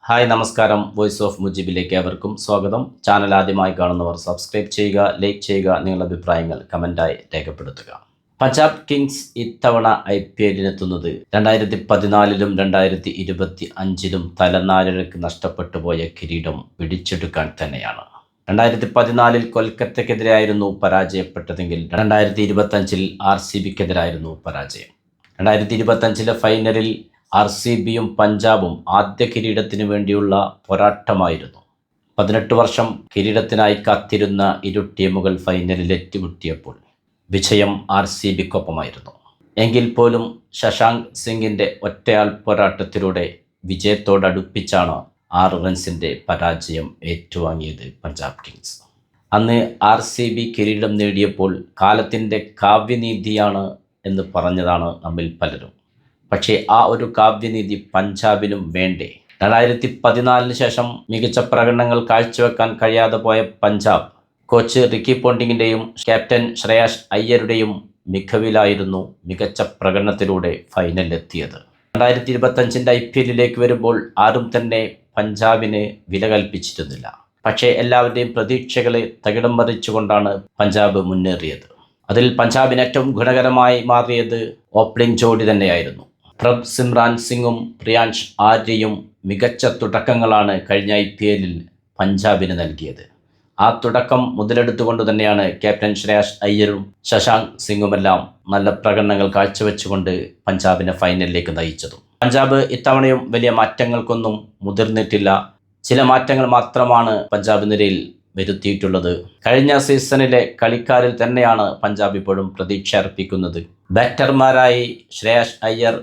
Hi നമസ്കാരം. Voice of മുജീബിലേക്ക് ഏവർക്കും സ്വാഗതം. ചാനൽ ആദ്യമായി കാണുന്നവർ സബ്സ്ക്രൈബ് ചെയ്യുക, ലൈക്ക് ചെയ്യുക, നിങ്ങളുടെ അഭിപ്രായങ്ങൾ കമൻറ്റായി രേഖപ്പെടുത്തുക. പഞ്ചാബ് കിങ്സ് ഇത്തവണ IPLിനെത്തുന്നത് 2014-ലും 2025-ലും തലനാരിഴക്ക് നഷ്ടപ്പെട്ടു പോയ കിരീടം പിടിച്ചെടുക്കാൻ തന്നെയാണ്. 2014-ൽ കൊൽക്കത്തയ്ക്കെതിരായിരുന്നു പരാജയപ്പെട്ടതെങ്കിൽ 2025-ൽ RCBക്കെതിരായിരുന്നു പരാജയം. 2025-ലെ ഫൈനലിൽ RCBയും പഞ്ചാബും ആദ്യ കിരീടത്തിനു വേണ്ടിയുള്ള പോരാട്ടമായിരുന്നു. 18 വർഷം കിരീടത്തിനായി കാത്തിരുന്ന ഇരു ടീമുകൾ ഫൈനലിൽ ഏറ്റുമുട്ടിയപ്പോൾ വിജയം RCBക്കൊപ്പമായിരുന്നു. എങ്കിൽ പോലും ശശാങ്ക് സിംഗിൻ്റെ ഒറ്റയാൾ പോരാട്ടത്തിലൂടെ വിജയത്തോടടുപ്പിച്ചാണ് 6 റൺസിൻ്റെ പരാജയം ഏറ്റുവാങ്ങിയത് പഞ്ചാബ് കിങ്സ്. അന്ന് RCB കിരീടം നേടിയപ്പോൾ കാലത്തിൻ്റെ കാവ്യനീതിയാണ് എന്ന് പറഞ്ഞതാണ് നമ്മിൽ പലരും. പക്ഷേ ആ ഒരു കാവ്യനീതി പഞ്ചാബിനും വേണ്ടേ? 2014 ശേഷം മികച്ച പ്രകടനങ്ങൾ കാഴ്ചവെക്കാൻ കഴിയാതെ പോയ പഞ്ചാബ് കോച്ച് റിക്കി പോണ്ടിങ്ങിൻ്റെയും ക്യാപ്റ്റൻ ശ്രേയാസ് അയ്യരുടെയും മികവിലായിരുന്നു മികച്ച പ്രകടനത്തിലൂടെ ഫൈനലിലെത്തിയത്. 2025-ൻ്റെ IPLിലേക്ക് വരുമ്പോൾ ആരും തന്നെ പഞ്ചാബിന് വില കൽപ്പിച്ചിരുന്നില്ല. പക്ഷേ എല്ലാവരുടെയും പ്രതീക്ഷകളെ തകിടം മറിച്ചുകൊണ്ടാണ് പഞ്ചാബ് മുന്നേറിയത്. അതിൽ പഞ്ചാബിന് ഏറ്റവും ഗുണകരമായി മാറിയത് ഓപ്പണിംഗ് ജോഡി തന്നെയായിരുന്നു. പ്രഭ് സിമ്രാൻ സിംഗും പ്രിയാൻഷ് ആര്യയും മികച്ച തുടക്കങ്ങളാണ് കഴിഞ്ഞ IPLിൽ പഞ്ചാബിന് നൽകിയത്. ആ തുടക്കം മുതലെടുത്തുകൊണ്ട് തന്നെയാണ് ക്യാപ്റ്റൻ ശ്രേയാസ് അയ്യരും ശശാങ്ക് സിംഗുമെല്ലാം നല്ല പ്രകടനങ്ങൾ കാഴ്ചവെച്ചുകൊണ്ട് പഞ്ചാബിനെ ഫൈനലിലേക്ക് നയിച്ചതും. പഞ്ചാബ് ഇത്തവണയും വലിയ മാറ്റങ്ങൾക്കൊന്നും മുതിർന്നിട്ടില്ല. ചില മാറ്റങ്ങൾ മാത്രമാണ് പഞ്ചാബ് നിരയിൽ വരുത്തിയിട്ടുള്ളത്. കഴിഞ്ഞ സീസണിലെ കളിക്കാരിൽ തന്നെയാണ് പഞ്ചാബ് ഇപ്പോഴും പ്രതീക്ഷ അർപ്പിക്കുന്നത്. ബാറ്റർമാരായി ശ്രേയാസ് അയ്യർ,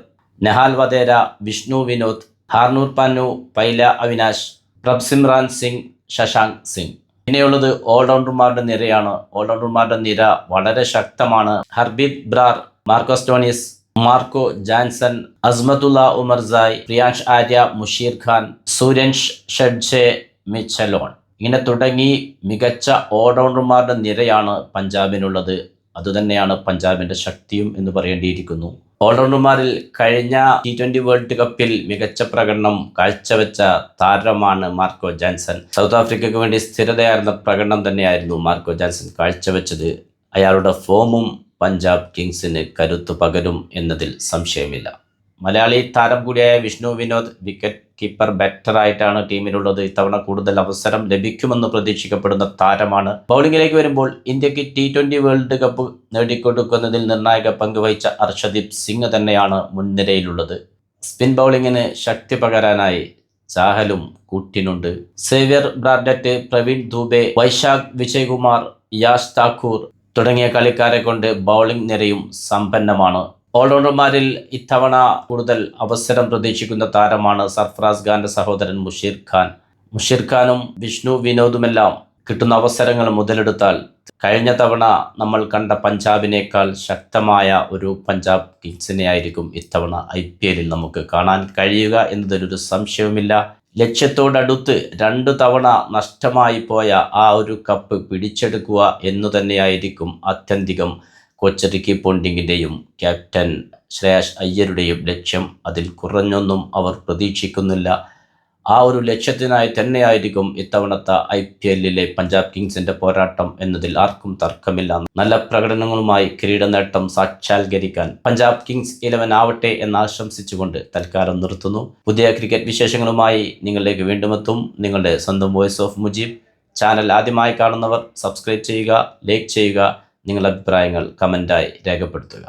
നെഹാൽ വധേര, വിഷ്ണു വിനോദ്, ഹാർനൂർ പന്നു, പൈല അവിനാശ്, പ്രഭ് സിമ്രാൻ സിംഗ്, ശശാങ്ക് സിംഗ്. പിന്നെയുള്ളത് ഓൾറൗണ്ടർമാരുടെ നിരയാണ്. ഓൾറൗണ്ടർമാരുടെ നിര വളരെ ശക്തമാണ്. ഹർബീത് ബ്രാർ, മാർക്കോസ് ടോണിസ്, മാർക്കോ ജാൻസൺ, അസ്മതുള്ള ഉമർസായ്, പ്രിയാൻഷ് ആര്യ, മുഷീർ ഖാൻ, സൂര്യൻഷ് ഷെഡ്ജെ, മിച്ചലോൺ, ഇങ്ങനെ തുടങ്ങി മികച്ച ഓൾറൗണ്ടർമാരുടെ നിരയാണ് പഞ്ചാബിനുള്ളത്. അതുതന്നെയാണ് പഞ്ചാബിൻ്റെ ശക്തിയും എന്ന് പറയേണ്ടിയിരിക്കുന്നു. ഓൾറൗണ്ടർമാരിൽ കഴിഞ്ഞ T20 വേൾഡ് കപ്പിൽ മികച്ച പ്രകടനം കാഴ്ചവെച്ച താരമാണ് മാർക്കോ ജാൻസൺ. സൗത്ത് ആഫ്രിക്കയ്ക്ക് വേണ്ടി സ്ഥിരതയാർന്ന പ്രകടനം തന്നെയായിരുന്നു മാർക്കോ ജാൻസൺ കാഴ്ചവെച്ചത്. അയാളുടെ ഫോമും പഞ്ചാബ് കിങ്സിന് കരുത്തു പകരും എന്നതിൽ സംശയമില്ല. മലയാളി താരം കൂടിയായ വിഷ്ണു വിനോദ് വിക്കറ്റ് കീപ്പർ ബാറ്ററായിട്ടാണ് ടീമിലുള്ളത്. ഇത്തവണ കൂടുതൽ അവസരം ലഭിക്കുമെന്ന് പ്രതീക്ഷിക്കപ്പെടുന്ന താരമാണ്. ബൗളിങ്ങിലേക്ക് വരുമ്പോൾ ഇന്ത്യക്ക് T20 വേൾഡ് കപ്പ് നേടിക്കൊടുക്കുന്നതിൽ നിർണായക പങ്ക് വഹിച്ച അർഷദീപ് സിംഗ് തന്നെയാണ് മുൻനിരയിലുള്ളത്. സ്പിൻ ബൗളിങ്ങിന് ശക്തി പകരാനായി ചാഹലും കൂട്ടിനുണ്ട്. സേവ്യർ ബ്രാഡറ്റ്, പ്രവീൺ ദൂബെ, വൈശാഖ് വിജയ്കുമാർ, യാഷ് താക്കൂർ തുടങ്ങിയ കളിക്കാരെ കൊണ്ട് ബൗളിംഗ് നിരയും സമ്പന്നമാണ്. ഓൾറൗണ്ടർമാരിൽ ഇത്തവണ കൂടുതൽ അവസരം പ്രതീക്ഷിക്കുന്ന താരമാണ് സർഫറാസ് ഖാന്റെ സഹോദരൻ മുഷീർ ഖാൻ. മുഷീർ ഖാനും വിഷ്ണു വിനോദുമെല്ലാം കിട്ടുന്ന അവസരങ്ങൾ മുതലെടുത്താൽ കഴിഞ്ഞ തവണ നമ്മൾ കണ്ട പഞ്ചാബിനേക്കാൾ ശക്തമായ ഒരു പഞ്ചാബ് കിങ്സിനെ ആയിരിക്കും ഇത്തവണ IPLിൽ നമുക്ക് കാണാൻ കഴിയുക എന്നതിലൊരു സംശയവുമില്ല. ലക്ഷ്യത്തോടടുത്ത് 2 തവണ നഷ്ടമായി പോയ ആ ഒരു കപ്പ് പിടിച്ചെടുക്കുക എന്നു തന്നെയായിരിക്കും ആത്യന്തികം കോച്ച് റിക്കി പോണ്ടിങ്ങിൻ്റെയും ക്യാപ്റ്റൻ ശ്രേയാസ് അയ്യരുടെയും ലക്ഷ്യം. അതിൽ കുറഞ്ഞൊന്നും അവർ പ്രതീക്ഷിക്കുന്നില്ല. ആ ഒരു ലക്ഷ്യത്തിനായി തന്നെയായിരിക്കും ഇത്തവണത്തെ IPLിലെ പഞ്ചാബ് കിങ്സിൻ്റെ പോരാട്ടം എന്നതിൽ ആർക്കും തർക്കമില്ല. നല്ല പ്രകടനങ്ങളുമായി കിരീട നേട്ടം സാക്ഷാത്കരിക്കാൻ പഞ്ചാബ് കിങ്സ് 11 ആവട്ടെ എന്ന് ആശംസിച്ചുകൊണ്ട് തൽക്കാലം നിർത്തുന്നു. പുതിയ ക്രിക്കറ്റ് വിശേഷങ്ങളുമായി നിങ്ങളിലേക്ക് വീണ്ടും എത്തും. നിങ്ങളുടെ സ്വന്തം വോയിസ് ഓഫ് മുജീബ്. ചാനൽ ആദ്യമായി കാണുന്നവർ സബ്സ്ക്രൈബ് ചെയ്യുക, ലൈക്ക് ചെയ്യുക, നിങ്ങളുടെ അഭിപ്രായങ്ങൾ കമൻറ്റായി രേഖപ്പെടുത്തുക.